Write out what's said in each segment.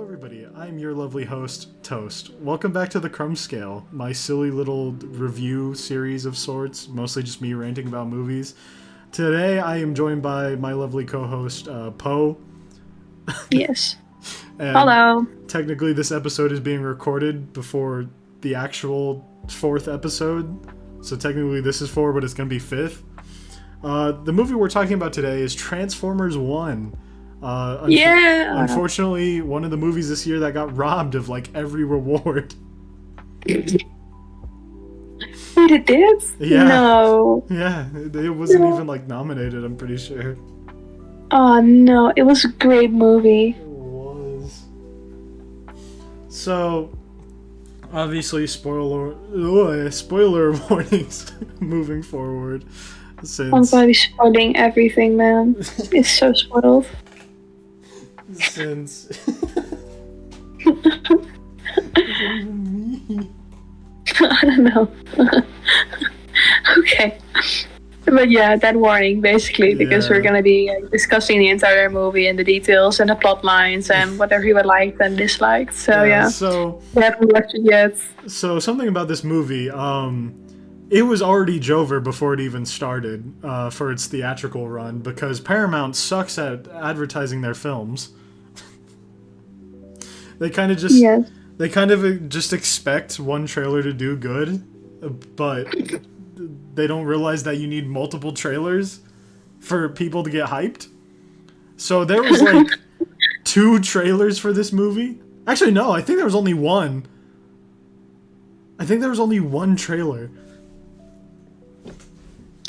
everybody. I'm your lovely host, Toast. Welcome back to the Crumb Scale, my silly little review series of sorts, mostly just me ranting about movies. Today I am joined by my lovely co-host, Poe. Yes. And Hello. technically this episode is being recorded before the actual 4th episode, so technically this is 4, but it's going to be 5th. The movie we're talking about today is Transformers 1. Unfortunately, one of the movies this year that got robbed of like every reward. Wait, it did? Yeah. No. Yeah, it wasn't even like nominated, I'm pretty sure. Oh no, it was a great movie. It was. So, obviously, spoiler warnings moving forward. Since I'm probably spoiling everything, man. It's so spoiled. Since what does that even mean? I don't know. Okay. But yeah, that warning, basically, because we're going to be discussing the entire movie and the details and the plot lines and whatever you liked and disliked. So yeah. So we haven't watched it yet. So something about this movie, it was already Jover before it even started for its theatrical run because Paramount sucks at advertising their films. They kind of just expect one trailer to do good, but they don't realize that you need multiple trailers for people to get hyped. So there was like 2 trailers for this movie. Actually, no, I think there was only one. I think there was only one trailer.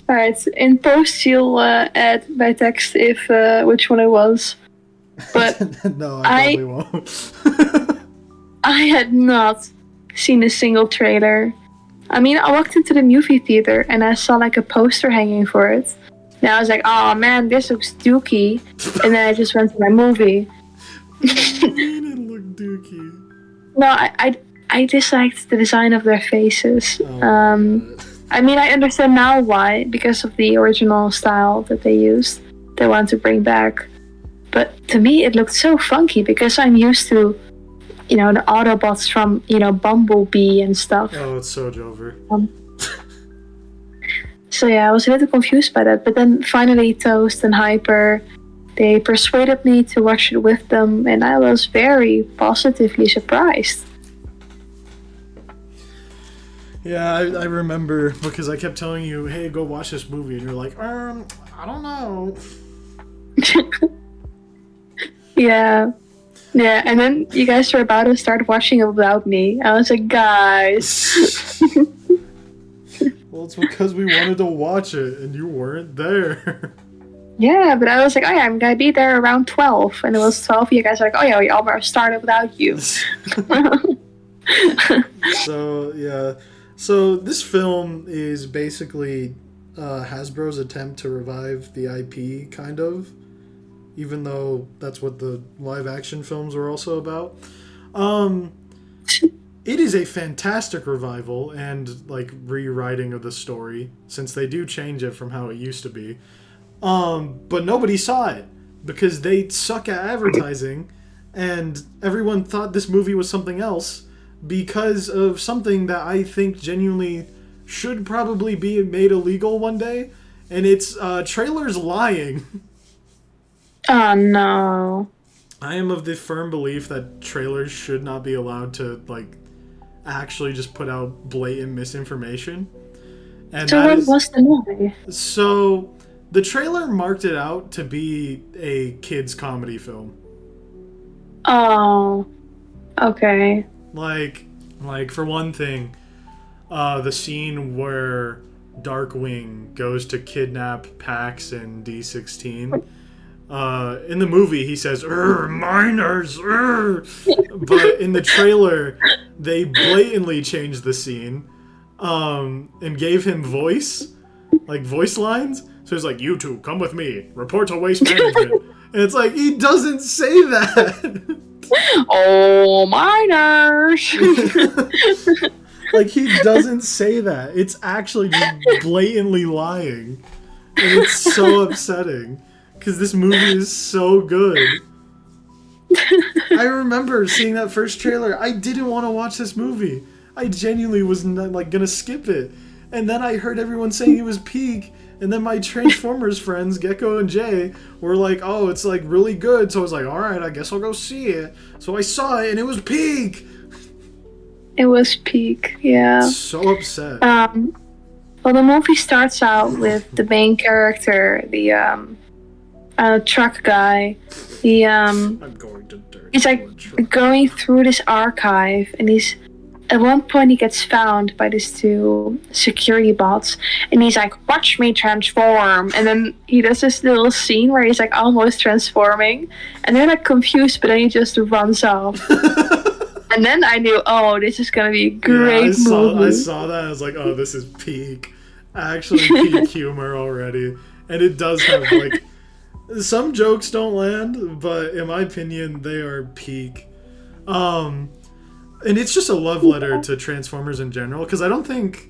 Alright, in post you'll add by text if which one it was. But no, I probably won't. I had not seen a single trailer. I mean, I walked into the movie theater and I saw like a poster hanging for it. And I was like, oh man, this looks dooky. And then I just went to my movie. What do you mean it looked dooky? No, I disliked the design of their faces. I mean, I understand now why, because of the original style that they used. They want to bring back. But to me, it looked so funky because I'm used to, the Autobots from, Bumblebee and stuff. Oh, it's so Jover. So yeah, I was a little confused by that. But then finally, Toast and Hyper, they persuaded me to watch it with them, and I was very positively surprised. Yeah, I remember because I kept telling you, hey, go watch this movie. And you're like, I don't know. Yeah, and then you guys were about to start watching it without me. I was like, guys. Well, it's because we wanted to watch it and you weren't there. Yeah, but I was like, oh yeah, I'm gonna be there around 12. And it was 12, you guys were like, oh yeah, we almost started without you. So, yeah. So, this film is basically Hasbro's attempt to revive the IP, kind of. Even though that's what the live-action films were also about. It is a fantastic revival and, like, rewriting of the story, since they do change it from how it used to be. But nobody saw it, because they suck at advertising, and everyone thought this movie was something else, because of something that I think genuinely should probably be made illegal one day, and it's trailers lying. Oh no. I am of the firm belief that trailers should not be allowed to, like, actually just put out blatant misinformation. And so what was the movie? So, the trailer marked it out to be a kids' comedy film. Oh, okay. Like for one thing, the scene where Darkwing goes to kidnap Pax and D16. In the movie, he says, minors, but in the trailer, they blatantly changed the scene, and gave him voice lines. So he's like, you two, come with me, report to waste management. And it's like, he doesn't say that. Oh, minors. Like, he doesn't say that. It's actually just blatantly lying. And it's so upsetting. Because this movie is so good. I remember seeing that first trailer. I didn't want to watch this movie. I genuinely was not, like, gonna skip it. And then I heard everyone saying it was peak. And then my Transformers friends, Gecko and Jay, were like, oh, it's like really good. So I was like, all right, I guess I'll go see it. So I saw it and it was peak. It was peak, yeah. So upset. Well, the movie starts out with the main character, the truck guy. I'm going to dirt. He's like going through this archive, and he's at one point he gets found by these two security bots, and he's like, "Watch me transform!" And then he does this little scene where he's like almost transforming, and they're like confused, but then he just runs off. And then I knew, oh, this is gonna be a great movie. I saw that. I was like, oh, this is peak. Actually, peak humor already, and it does have like some jokes don't land, but in my opinion, they are peak. And it's just a love letter to Transformers in general, because I don't think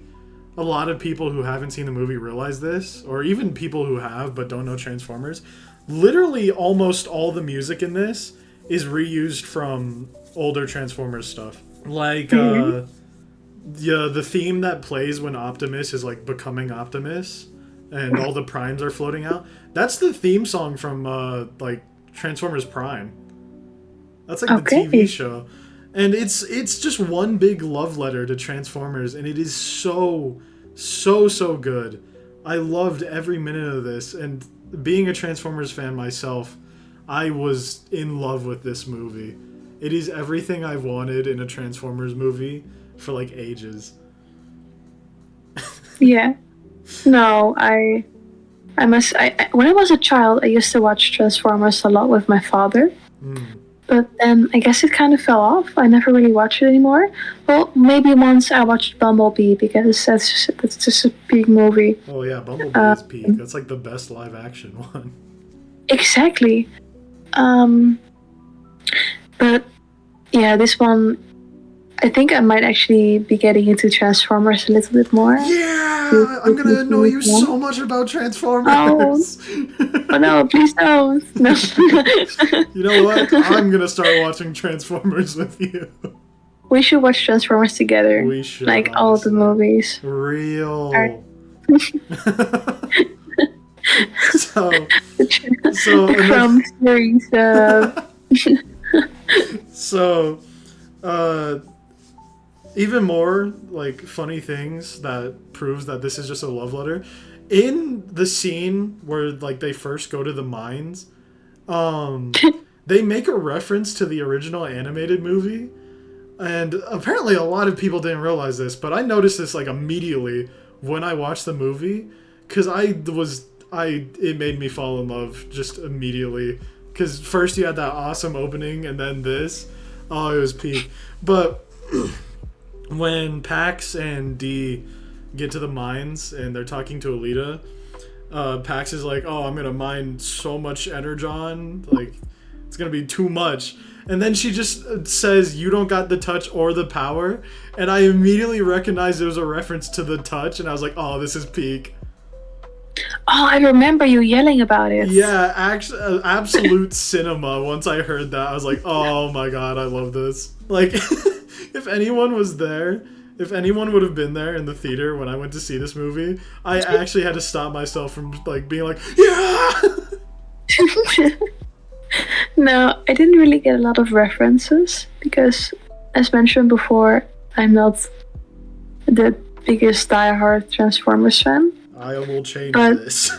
a lot of people who haven't seen the movie realize this, or even people who have but don't know Transformers. Literally, almost all the music in this is reused from older Transformers stuff. Like, the theme that plays when Optimus is, like, becoming Optimus, and all the primes are floating out. That's the theme song from, like, Transformers Prime. That's, like, the TV show. And it's just one big love letter to Transformers, and it is so good. I loved every minute of this, and being a Transformers fan myself, I was in love with this movie. It is everything I've wanted in a Transformers movie for, like, ages. Yeah. No, I when I was a child, I used to watch Transformers a lot with my father. But then I guess it kind of fell off. I never really watched it anymore. Well, maybe once I watched Bumblebee, because that's just a big movie. Oh yeah, Bumblebee is peak. That's like the best live action one. Exactly. But yeah, this one, I think I might actually be getting into Transformers a little bit more. Yeah, I'm gonna annoy you so much about Transformers. Oh no, please don't. No. You know what? I'm gonna start watching Transformers with you. We should watch Transformers together. We should. Like all the movies. Real. The Crumb series. So, even more like funny things that proves that this is just a love letter. In the scene where like they first go to the mines, they make a reference to the original animated movie, and apparently a lot of people didn't realize this, but I noticed this like immediately when I watched the movie, because it made me fall in love just immediately. Because first you had that awesome opening, and then this. Oh, it was peak. But when Pax and Dee get to the mines and they're talking to Alita, Pax is like, oh, I'm going to mine so much energon. Like, it's going to be too much. And then she just says, you don't got the touch or the power. And I immediately recognized it was a reference to the touch. And I was like, oh, this is peak. Oh, I remember you yelling about it. Yeah, actually, absolute cinema. Once I heard that, I was like, oh my god, I love this. Like, if anyone was there, if anyone would have been there in the theater when I went to see this movie, I actually had to stop myself from like being like, yeah! No, I didn't really get a lot of references because, as mentioned before, I'm not the biggest diehard Transformers fan. I will change this.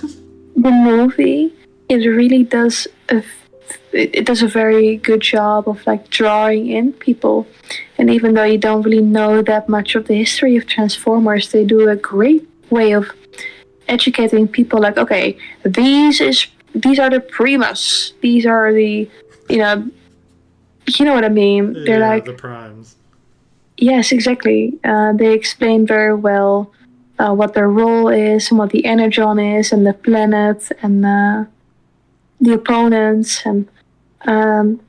The movie, it really does it does a very good job of like drawing in people, and even though you don't really know that much of the history of Transformers, they do a great way of educating people. Like, okay, these are the Primus, these are the you know what I mean. Yeah, they're like the primes. Yes, exactly. They explain very well what their role is and what the energon is and the planet and the opponents, and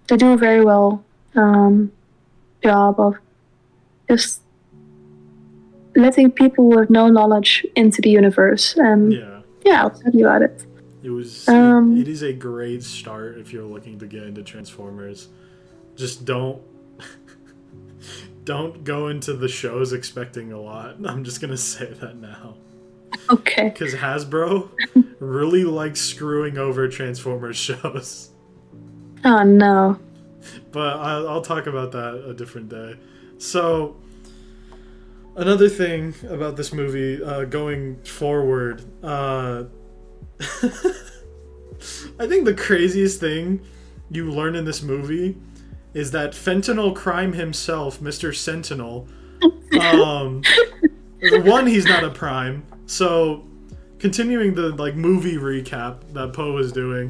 they do a very well job of just letting people with no knowledge into the universe. And yeah, I'll tell you about it. It is a great start if you're looking to get into Transformers. just don't go into the shows expecting a lot. I'm just gonna say that now. Okay. Because Hasbro really likes screwing over Transformers shows. Oh no. But I'll talk about that a different day. So, another thing about this movie, going forward, I think the craziest thing you learn in this movie is that Fentanyl Crime himself, Mr. Sentinel, one, he's not a prime. So, continuing the movie recap that Poe was doing,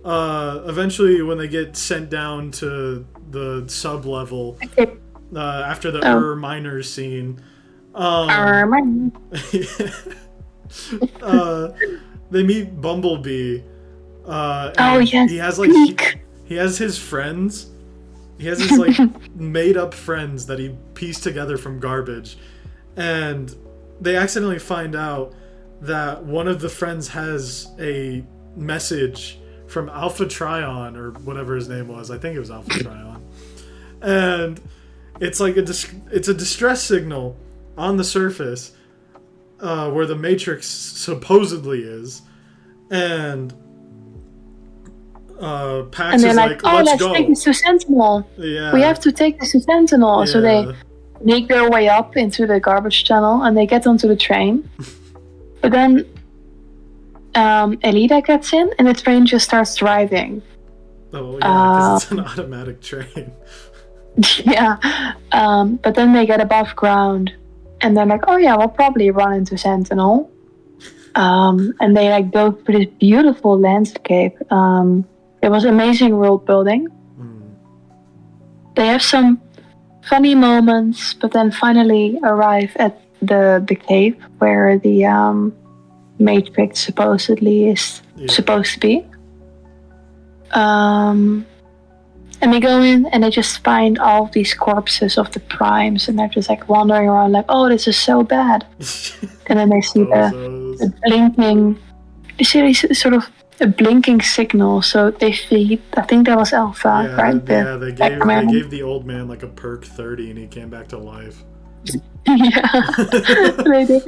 eventually when they get sent down to the sub level after the miners scene, they meet Bumblebee. Yes. He has his friends. He has his made up friends that he pieced together from garbage, and they accidentally find out that one of the friends has a message from Alpha Trion, or whatever his name was. I think it was Alpha Trion. And it's like it's a distress signal on the surface where the Matrix supposedly is. And Pax is like, let's go. Take this to Sentinel. Yeah. We have to take this to Sentinel. Yeah. So they make their way up into the garbage channel and they get onto the train. But then Elida gets in and the train just starts driving. Oh, yeah, because it's an automatic train. Yeah. But then they get above ground and they're like, oh yeah, we'll probably run into Sentinel. And they go through this beautiful landscape. It was amazing world building. They have some funny moments, but then finally arrive at the cave where the Matrix supposedly is supposed to be. And they go in and they just find all of these corpses of the primes, and they're just wandering around oh, this is so bad. And then they see the blinking, you see these sort of a blinking signal, so they feed, I think that was Alpha, right? They gave the old man a perk 30 and he came back to life. Yeah. They did.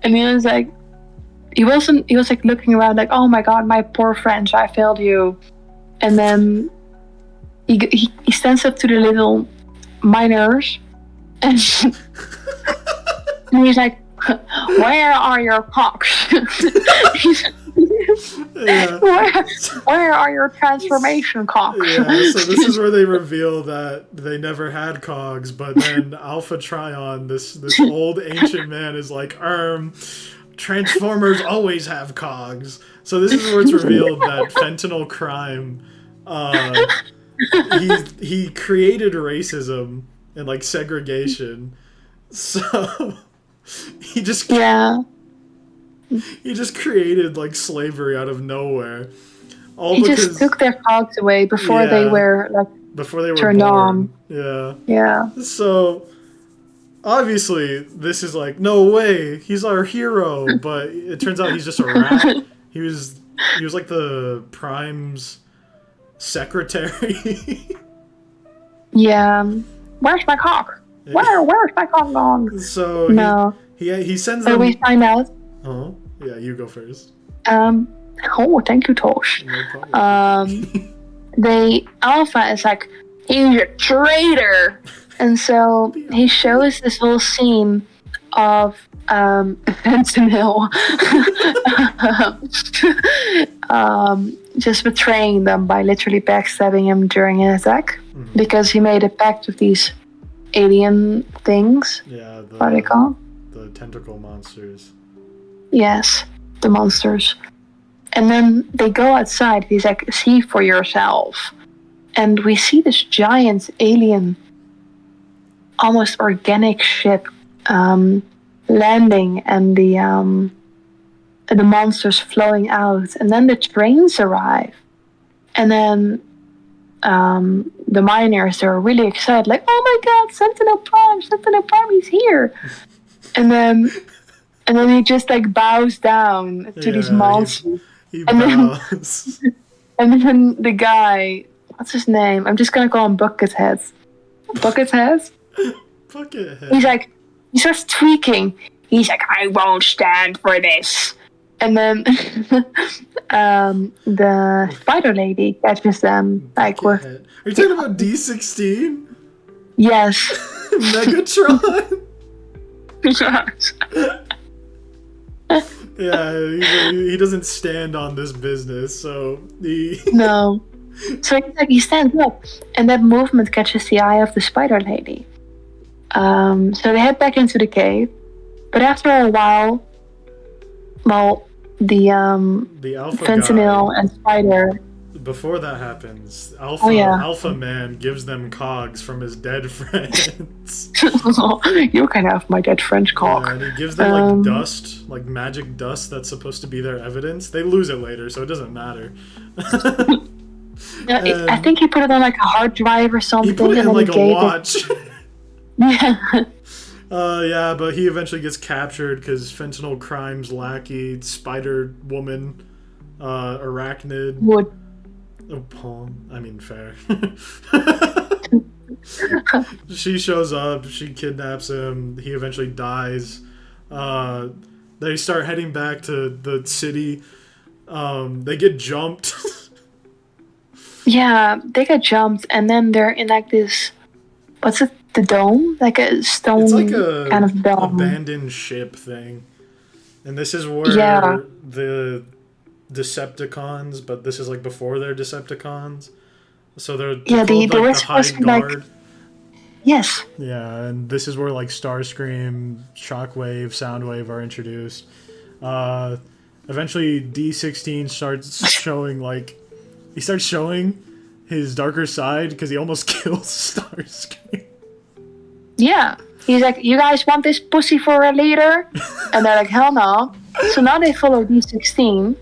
And he was he was looking around oh my god, my poor friends, I failed you. And then he stands up to the little miners and he's like, where are your cocks? Where are your transformation cocks? Yeah, so this is where they reveal that they never had cogs, but then Alpha Trion, this old ancient man, is Transformers always have cogs. So this is where it's revealed that Fentanyl Crime, he created racism and segregation. So he just created slavery out of nowhere. He just took their cogs away before they were turned born. on. Yeah. So obviously this is no way, he's our hero, but it turns out he's just a rat. He was the Prime's secretary. Yeah. Where's my cock? Where's my cock gone? So no. He sends them. So we find out. Oh, yeah, you go first. Oh, thank you, Tosh. No problem. Alpha is he's a traitor. And so he shows this whole scene of Fentanyl just betraying them by literally backstabbing him during an attack. Mm-hmm. Because he made a pact with these alien things. Yeah, what are they called? The tentacle monsters. Yes, the monsters. And then they go outside. He's see for yourself. And we see this giant alien, almost organic ship landing, and the monsters flowing out. And then the trains arrive. And then the miners are really excited, oh my god, Sentinel Prime, he's here. And then he just bows down to these monsters. He bows. And then the guy, what's his name? I'm just gonna call him Buckethead. Buckethead? Buckethead. He's like, he starts tweaking. He's like, I won't stand for this. And then the spider lady catches them like with. Are you talking about D16? Yes. Megatron? Yes. Yeah, he doesn't stand on this business, so he... No. So he stands up, and that movement catches the eye of the spider lady. So they head back into the cave, but after a while, well, the alpha fentanyl guy, and spider. Before that happens, Alpha Man gives them cogs from his dead friends. You can have my dead friend's cog. Yeah, and he gives them like dust, like magic dust that's supposed to be their evidence. They lose it later, so it doesn't matter. Yeah, I think he put it on like a hard drive or something. He put it in like a watch. Yeah. Yeah, but he eventually gets captured because fentanyl crimes lackey, spider woman, arachnid. Wood. Oh, palm. I mean, fair. She shows up. She kidnaps him. He eventually dies. They start heading back to the city. They get jumped. Yeah, they get jumped, and then they're in like this. What's it? The dome? Like a stone It's like a kind of dome. abandoned ship thing. And this is where the Decepticons, but this is like before they're Decepticons. So they're called, they like, were the High supposed to be like. Guard. Yes. Yeah, and this is where like Starscream, Shockwave, Soundwave are introduced. Eventually D16 starts showing his darker side because he almost kills Starscream. Yeah. He's like, you guys want this pussy for a leader? And they're like, hell no. So now they follow D16.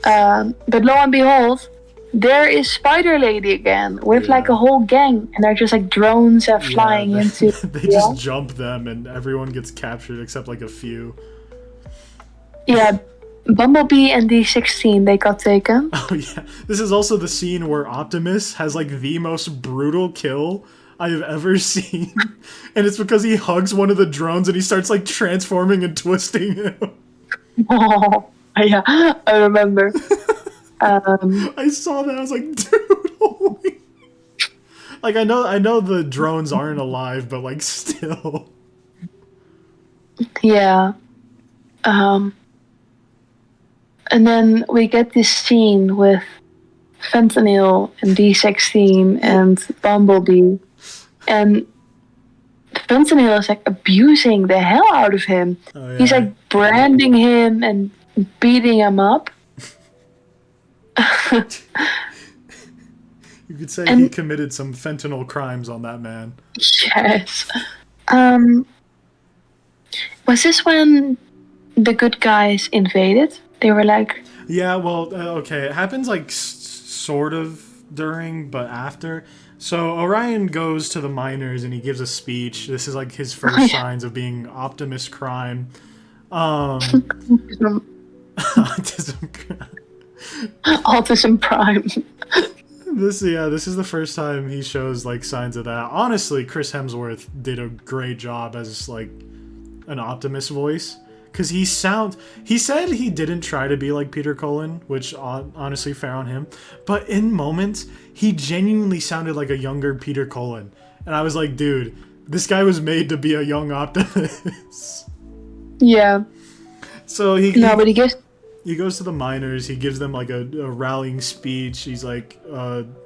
But lo and behold, there is Spider Lady again with like a whole gang, and they're just like drones flying into. They just jump them, and everyone gets captured except like a few. Yeah, Bumblebee and D16 they got taken. Oh yeah, this is also the scene where Optimus has like the most brutal kill I have ever seen, and it's because he hugs one of the drones and he starts like transforming and twisting him. Oh yeah, I remember. I saw that. I was like, dude, holy! Like I know the drones aren't alive, but like still. Yeah. And then we get this scene with Fentanyl and D16 and Bumblebee, and Fentanyl is like abusing the hell out of him. Oh, yeah. He's like branding him and beating him up. You could say he committed some fentanyl crimes on that man. Yes. Was this when the good guys invaded? They were like... Yeah, well, okay. It happens like sort of during, but after. So Orion goes to the miners and he gives a speech. This is like his first signs of being Optimus Prime. Autism Prime. This is the first time he shows like signs of that. Honestly, Chris Hemsworth did a great job as like an Optimus voice. Because he said he didn't try to be like Peter Cullen, which honestly fair on him. But in moments, he genuinely sounded like a younger Peter Cullen. And I was like, dude, this guy was made to be a young Optimus. Yeah. So he goes to the miners. He gives them like a rallying speech. He's like,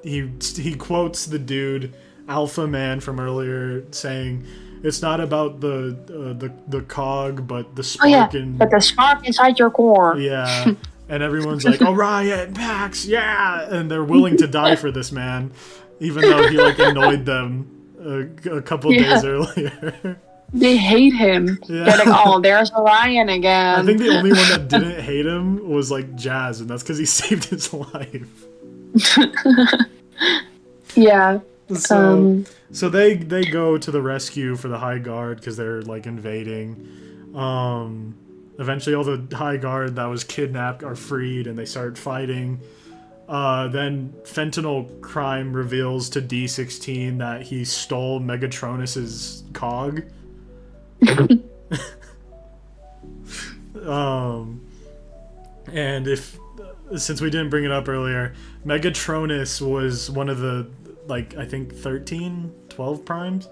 he quotes the dude, Alpha Man from earlier, saying, "It's not about the cog, but the spark." But the spark inside your core. Yeah, and everyone's like, "Orion, Pax, yeah!" And they're willing to die for this man, even though he like annoyed them a couple days earlier. They hate him. Yeah. They're like, "Oh, there's Orion again." I think the only one that didn't hate him was like Jazz, and that's because he saved his life. Yeah. So they go to the rescue for the High Guard because they're like invading. Eventually all the High Guard that was kidnapped are freed and they start fighting. Then Fentanyl Crime reveals to D16 that he stole Megatronus's cog. And since we didn't bring it up earlier, Megatronus was one of the, like, I think 12 primes.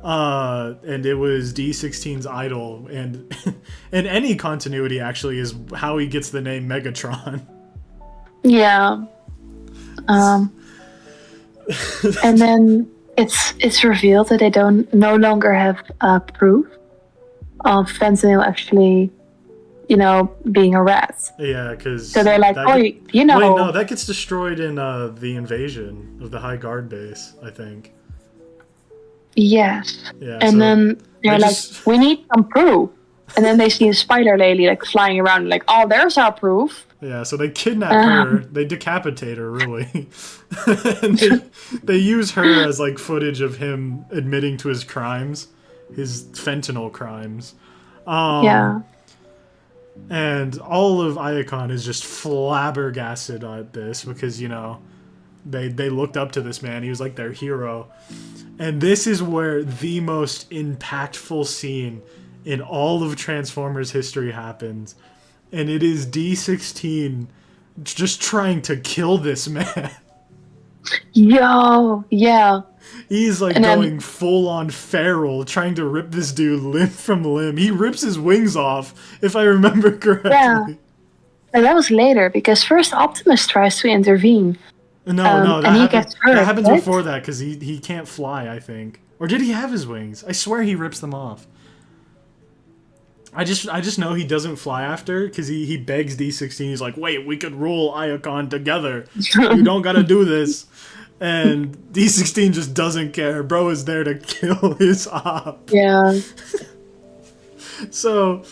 And it was D16's idol, and in any continuity actually is how he gets the name Megatron. Yeah. And then it's revealed that they no longer have proof of Fentanyl actually, being a rat. Yeah, because so they're like, Wait, no, that gets destroyed in the invasion of the High Guard base, I think. Yes. Yeah, and then they're like, we need some proof. And then they see a spider lady like flying around, like, oh, there's our proof. Yeah, so they kidnap her, they decapitate her, really. And they use her as like footage of him admitting to his crimes, his fentanyl crimes. Yeah. And all of Iacon is just flabbergasted at this because, they looked up to this man. He was like their hero. And this is where the most impactful scene in all of Transformers history happens. And it is D16 just trying to kill this man. Yo, yeah. He's like going full on feral, trying to rip this dude limb from limb. He rips his wings off, if I remember correctly. Yeah. And that was later, because first Optimus tries to intervene. No, he gets hurt. That happens before that, because he can't fly, I think. Or did he have his wings? I swear he rips them off. I just know he doesn't fly after, because he begs D16. He's like, wait, we could rule Iacon together. You don't gotta do this. And D16 just doesn't care. Bro is there to kill his op. Yeah. So,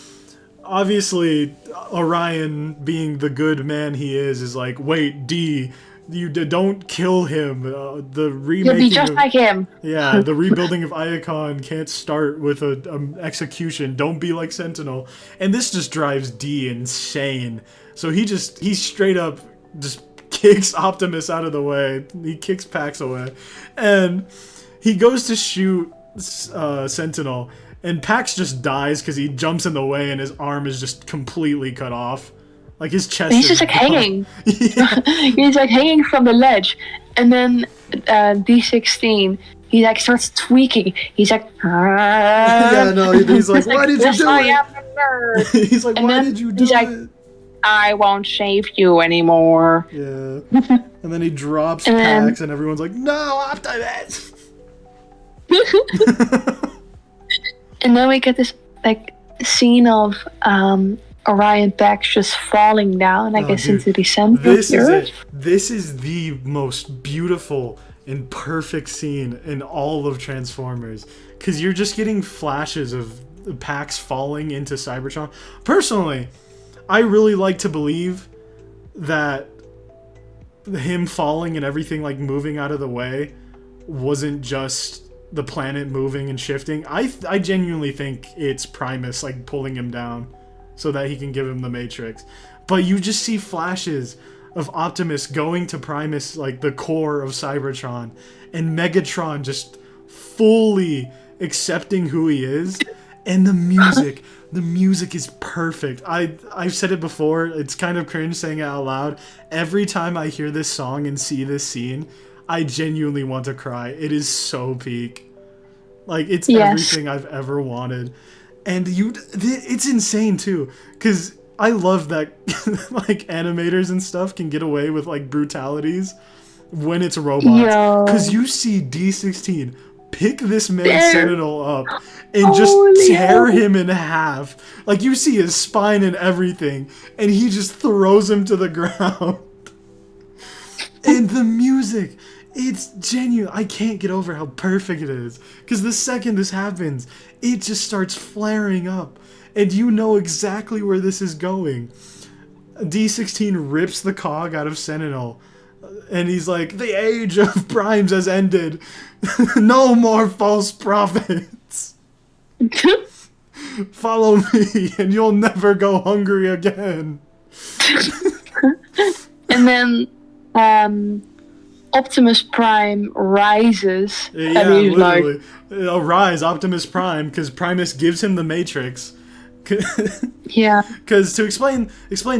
obviously, Orion, being the good man he is like, wait, D, you don't kill him. The remaking You'll be just like him. Yeah, the rebuilding of Iacon can't start with an execution. Don't be like Sentinel. And this just drives D insane. So he straight up just kicks Optimus out of the way. He kicks Pax away. And he goes to shoot Sentinel. And Pax just dies because he jumps in the way and his arm is just completely cut off. Like his chest. He's just like hanging. Yeah. He's like hanging from the ledge. And then D16, he like starts tweaking. He's like, yeah, no, he's like, why did you do I it? am a nerd. He's like, why did you do it? I won't save you anymore. Yeah. And then he drops Pax and everyone's like, no, Optimus! And then we get this like scene of Orion Pax just falling down, I guess, into the center of the Earth. This is the most beautiful and perfect scene in all of Transformers. Because you're just getting flashes of Pax falling into Cybertron. Personally, I really like to believe that him falling and everything like moving out of the way wasn't just the planet moving and shifting. I genuinely think it's Primus like pulling him down so that he can give him the Matrix. But you just see flashes of Optimus going to Primus, like the core of Cybertron, and Megatron just fully accepting who he is. And the music is perfect. I've said it before, it's kind of cringe saying it out loud. Every time I hear this song and see this scene, I genuinely want to cry. It is so peak. Like, it's everything I've ever wanted. And it's insane too, because I love that like animators and stuff can get away with like brutalities when it's robots. Because you see D16 pick this man Sentinel up and just tear him in half. Like, you see his spine and everything, and he just throws him to the ground. And the music, it's genuine. I can't get over how perfect it is. Because the second this happens, it just starts flaring up. And you know exactly where this is going. D16 rips the cog out of Sentinel. And he's like, the age of primes has ended. No more false prophets. Follow me and you'll never go hungry again. And then Optimus Prime rises, and Yeah, he's like, literally. Arise, Optimus Prime, because Primus gives him the Matrix. yeah, Because to explain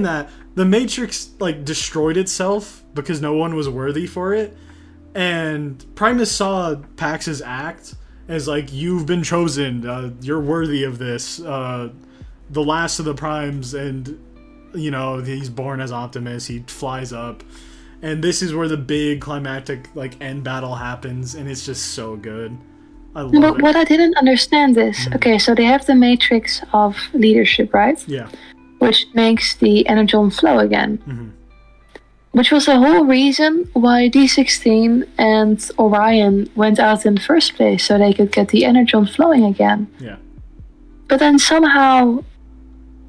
that, the Matrix like destroyed itself because no one was worthy for it, and Primus saw Pax's act as like, you've been chosen, you're worthy of this, the last of the Primes, and he's born as Optimus. He flies up, and this is where the big climactic like end battle happens, and it's just so good. I love but it. what I didn't understand is, okay, so they have the matrix of leadership, right? Yeah. Which makes the energon flow again. Which was the whole reason why D16 and Orion went out in the first place, so they could get the energon flowing again. Yeah. But then somehow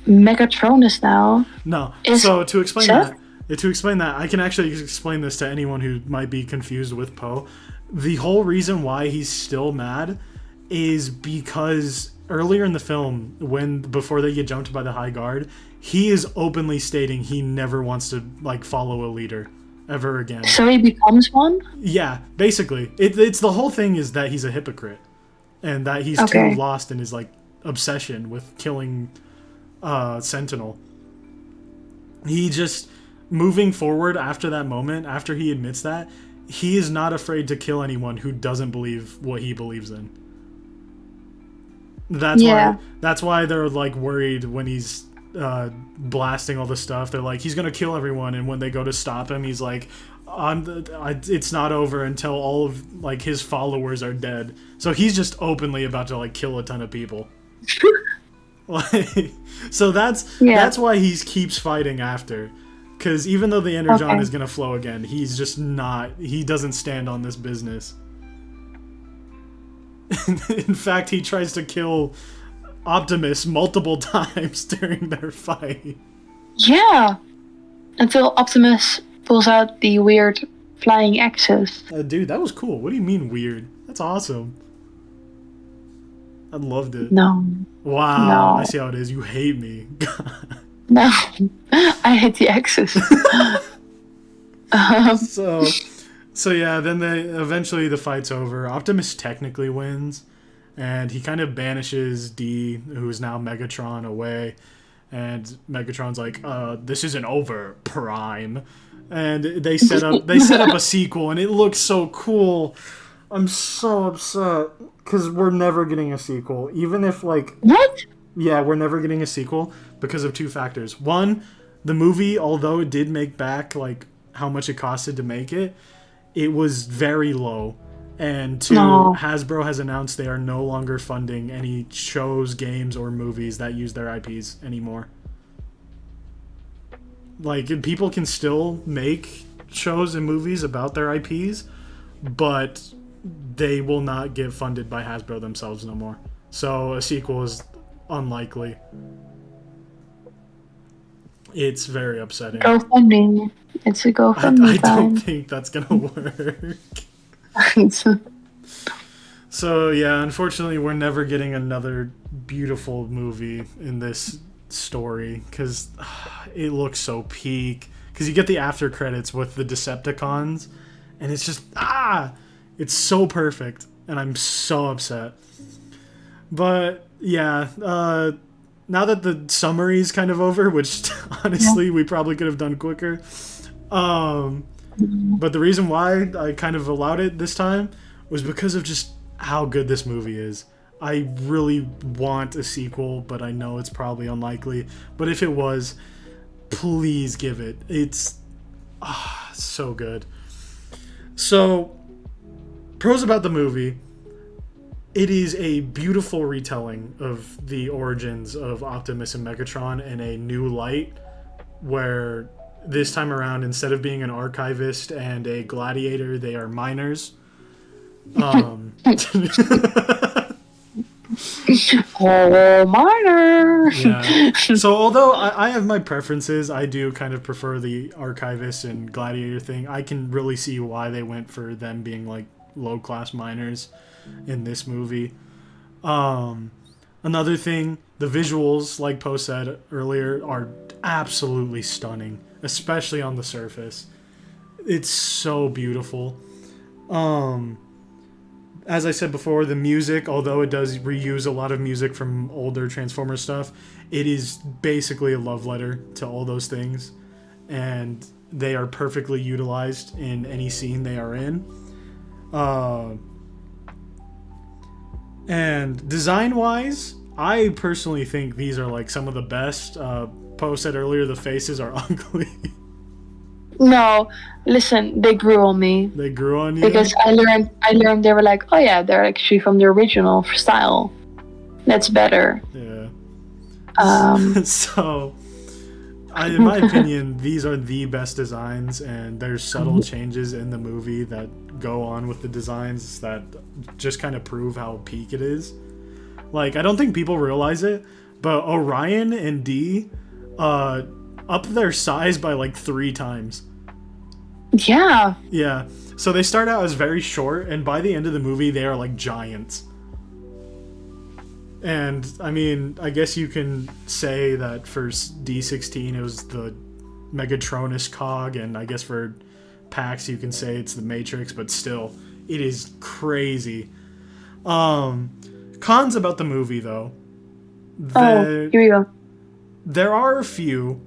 Megatronus now. No. Is So to explain Seth? that, I can actually explain this to anyone who might be confused with Poe. The whole reason why he's still mad is because earlier in the film, before they get jumped by the High Guard, he is openly stating he never wants to like follow a leader ever again. So he becomes one? Yeah, basically, it's the whole thing is that he's a hypocrite, and that he's too lost in his like obsession with killing Sentinel. He just, moving forward after that moment, after he admits that, he is not afraid to kill anyone who doesn't believe what he believes in. That's why they're like worried when he's blasting all the stuff. They're like, he's gonna kill everyone, and when they go to stop him, he's like, it's not over until all of like his followers are dead. So he's just openly about to like kill a ton of people. Like, so that's why he keeps fighting after, because even though the energon is gonna flow again, he's just not. He doesn't stand on this business. In fact, he tries to kill Optimus multiple times during their fight. Yeah, until Optimus pulls out the weird flying axes. Dude, that was cool. What do you mean weird? That's awesome. I loved it. No. Wow, No. I see how it is. You hate me. No, I hate the axes. So yeah, then eventually the fight's over. Optimus technically wins, and he kind of banishes D, who is now Megatron, away. And Megatron's like, "This isn't over, Prime." And they set up a sequel, and it looks so cool. I'm so upset because we're never getting a sequel, even if like what? Yeah, we're never getting a sequel because of two factors. One, the movie, although it did make back like how much it costed to make it, it was very low. And two, Hasbro has announced they are no longer funding any shows, games, or movies that use their IPs anymore. Like, people can still make shows and movies about their IPs, but they will not get funded by Hasbro themselves no more. So a sequel is unlikely. It's very upsetting. GoFundMe. It's a GoFundMe. I don't think that's gonna work. So yeah, unfortunately, we're never getting another beautiful movie in this story because it looks so peak. Because you get the after credits with the Decepticons, and it's just it's so perfect, and I'm so upset. But yeah, now that the summary is kind of over, which honestly we probably could have done quicker. But the reason why I kind of allowed it this time was because of just how good this movie is. I really want a sequel, but I know it's probably unlikely. But if it was, please give it. It's so good. So, pros about the movie. It is a beautiful retelling of the origins of Optimus and Megatron in a new light, where this time around, instead of being an archivist and a gladiator, they are miners. Miner! Yeah. So although I have my preferences, I do kind of prefer the archivist and gladiator thing. I can really see why they went for them being like low-class miners in this movie. Another thing, the visuals, like Poe said earlier, are absolutely stunning, especially on the surface. It's so beautiful. As I said before, the music, although it does reuse a lot of music from older Transformers stuff, it is basically a love letter to all those things, and they are perfectly utilized in any scene they are in. And design-wise, I personally think these are like some of the best. Poe said earlier the faces are ugly. No, listen, they grew on me. They grew on you? Because I learned they were like, oh yeah, they're actually from the original style. That's better. Yeah. So, in my opinion, these are the best designs, and there's subtle changes in the movie that go on with the designs that just kind of prove how peak it is. Like, I don't think people realize it, but Orion and D up their size by like 3 times. Yeah. Yeah. So they start out as very short, and by the end of the movie, they are like giants. And, I mean, I guess you can say that for D16, it was the Megatronus cog, and I guess for Pax, you can say it's the Matrix, but still, it is crazy. Cons about the movie, though. Here we go. There are a few.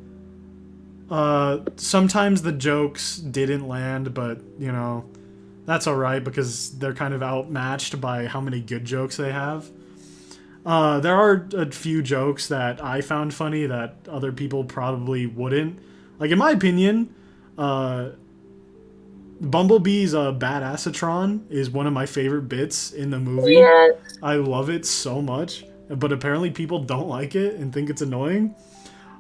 Sometimes the jokes didn't land, but, you know, that's alright because they're kind of outmatched by how many good jokes they have. There are a few jokes that I found funny that other people probably wouldn't. Like, in my opinion, Bumblebee's Badassatron is one of my favorite bits in the movie. Yes. I love it so much, but apparently people don't like it and think it's annoying.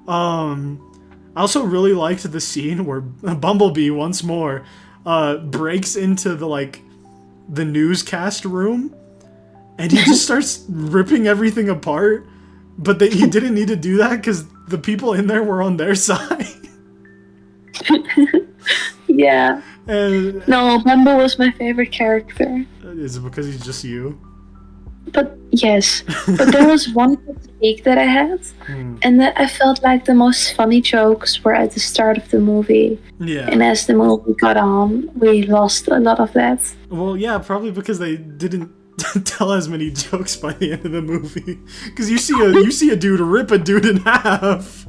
I also really liked the scene where Bumblebee, once more, breaks into the newscast room, and he just starts ripping everything apart, but he didn't need to do that because the people in there were on their side. Yeah. And no, Bumble was my favorite character. Is it because he's just you? But yes. But there was one critique that I had, and that I felt like the most funny jokes were at the start of the movie. Yeah. And as the movie got on, we lost a lot of that. Well, yeah, probably because they didn't tell as many jokes by the end of the movie. Because you see a dude rip a dude in half.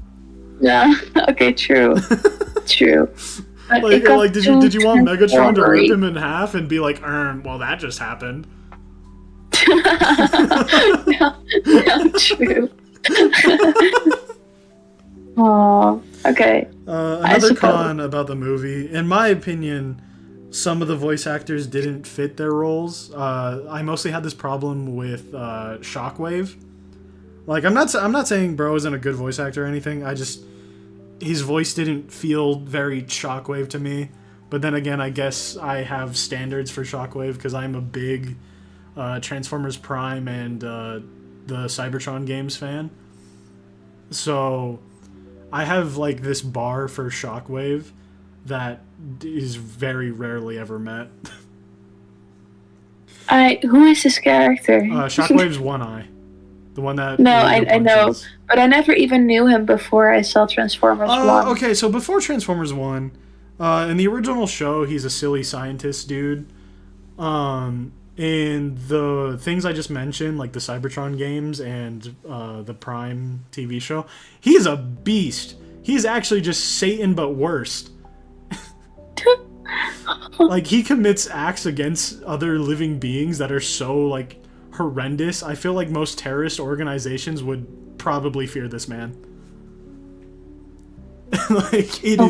Yeah. Okay. True. True. Did you want Megatron to rip him in half and be like, well, that just happened. yeah, true. Oh, okay. Another con about the movie, in my opinion, some of the voice actors didn't fit their roles. I mostly had this problem with Shockwave. Like, I'm not saying Bro isn't a good voice actor or anything. His voice didn't feel very Shockwave to me. But then again, I guess I have standards for Shockwave because I'm a big Transformers Prime and the Cybertron games fan. So I have like this bar for Shockwave that is very rarely ever met. Who is this character? Shockwave's One Eye. The one that... No, I know. But I never even knew him before I saw Transformers 1. Okay, so before Transformers 1, in the original show, he's a silly scientist dude. In the things I just mentioned, like the Cybertron games and the Prime TV show, he's a beast. He's actually just Satan, but worse. Like, he commits acts against other living beings that are so, like, horrendous. I feel like most terrorist organizations would probably fear this man. Like, it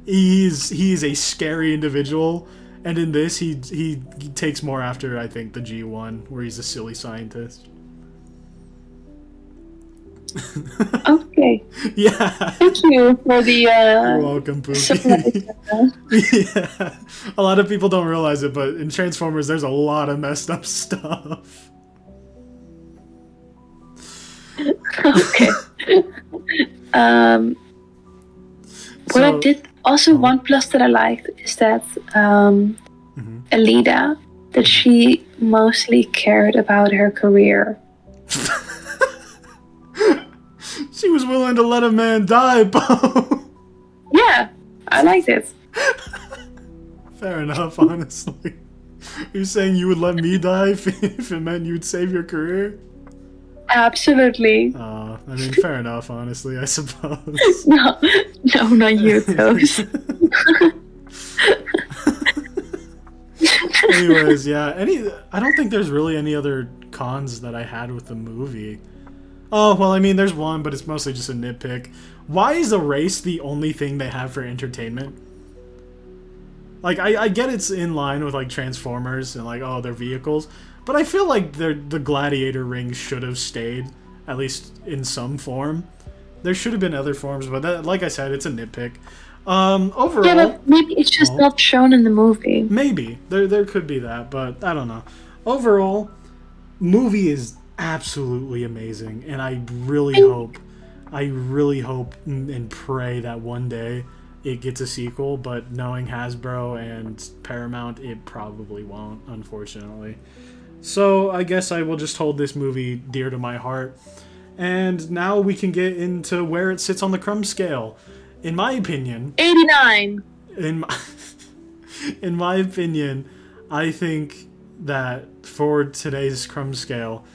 is... He is a scary individual. And in this, he takes more after, I think, the G1, where he's a silly scientist. Okay. Yeah. Thank you for the... You're welcome, Pookie. Yeah. A lot of people don't realize it, but in Transformers, there's a lot of messed up stuff. Okay. What I did... Also, one plus that I liked is that Alida, that she mostly cared about her career. She was willing to let a man die, Bo. Yeah, I liked it. Fair enough, honestly. You're saying you would let me die if it meant you'd save your career? Absolutely. I mean, fair enough, honestly, I suppose. No, not you, Toast. Anyways, yeah. I don't think there's really any other cons that I had with the movie. Oh, well, I mean, there's one, but it's mostly just a nitpick. Why is a race the only thing they have for entertainment? Like, I get it's in line with, like, Transformers and, like, oh, they're vehicles. But I feel like the gladiator rings should have stayed, at least in some form. There should have been other forms, but that, like I said, it's a nitpick. Overall... Yeah, but maybe it's just not shown in the movie. Maybe. There could be that, but I don't know. Overall, movie is absolutely amazing, and I really hope and pray that one day it gets a sequel, but knowing Hasbro and Paramount, it probably won't, unfortunately. So I guess I will just hold this movie dear to my heart. And now we can get into where it sits on the Crumb scale. In my opinion... 89! In my opinion, I think that for today's Crumb scale,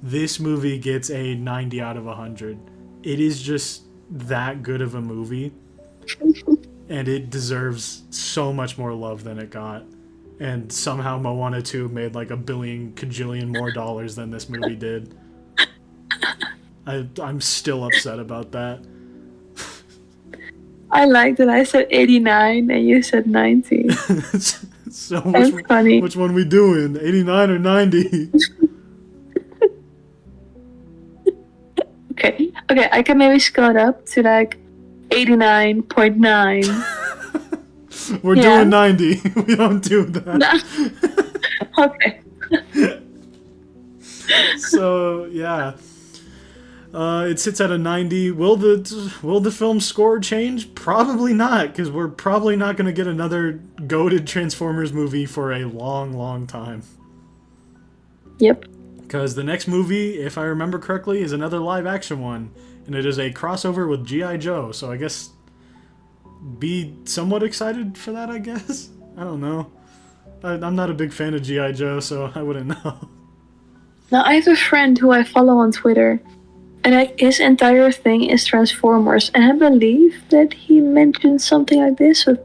this movie gets a 90 out of 100. It is just that good of a movie, and it deserves so much more love than it got. And somehow Moana 2 made like a billion cajillion more dollars than this movie did. I'm still upset about that. I like that I said 89 and you said 90. So That's funny. Which one we doing? 89 or 90? Okay, I can maybe scale it up to like 89.9. We're doing 90. We don't do that. No. Okay. So, yeah. It sits at a 90. Will the film score change? Probably not, because we're probably not going to get another goated Transformers movie for a long, long time. Yep. Because the next movie, if I remember correctly, is another live-action one, and it is a crossover with G.I. Joe, so I guess be somewhat excited for that, I guess? I don't know. I'm not a big fan of G.I. Joe, so I wouldn't know. Now, I have a friend who I follow on Twitter, and like his entire thing is Transformers, and I believe that he mentioned something like this with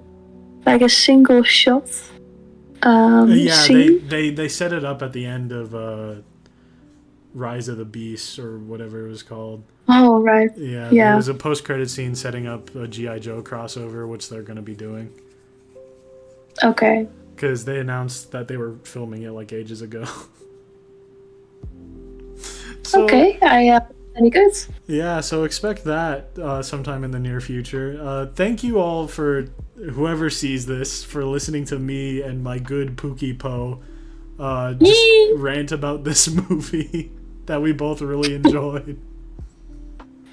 like a single shot scene. They set it up at the end of Rise of the Beasts or whatever it was called. Oh, right. Yeah. There was a post-credit scene setting up a G.I. Joe crossover, which they're going to be doing. Okay. Because they announced that they were filming it like ages ago. So, okay, any good? Yeah, so expect that sometime in the near future. Thank you all for whoever sees this for listening to me and my good Pookie Poe just rant about this movie that we both really enjoyed.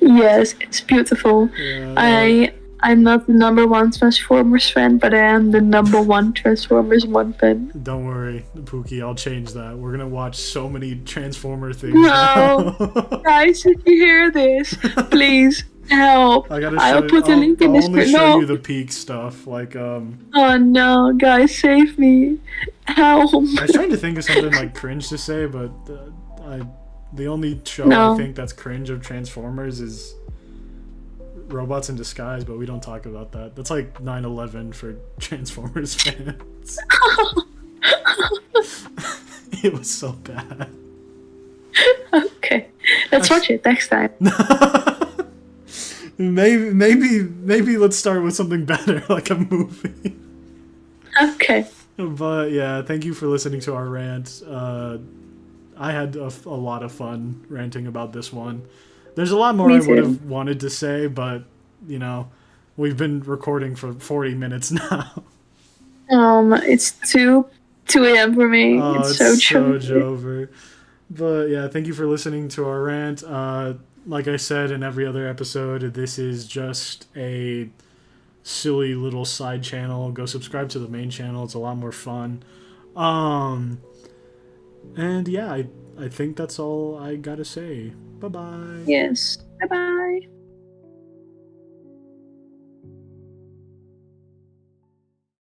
Yes, it's beautiful. Yeah, I'm not the number one Transformers fan, but I am the number one Transformers 1 fan. Don't worry, Pookie, I'll change that. We're gonna watch so many Transformer things. No, guys, if you hear this, please help. I'll put a link in this. I'll only show you the peak stuff, like Oh no, guys, save me! Help! I was trying to think of something like cringe to say, but the only show I think that's cringe of Transformers is Robots in Disguise, but we don't talk about that. That's like 9/11 for Transformers fans. It was so bad. Okay, let's watch it next time. Maybe let's start with something better, like a movie. Okay. But yeah, thank you for listening to our rant. I had a lot of fun ranting about this one. There's a lot more I would have wanted to say, but, you know, we've been recording for 40 minutes now. It's 2 a.m. for me. Oh, it's so over. But yeah, thank you for listening to our rant. Like I said in every other episode, this is just a silly little side channel. Go subscribe to the main channel. It's a lot more fun. And yeah, I think that's all I gotta say. Bye-bye. Yes. Bye-bye.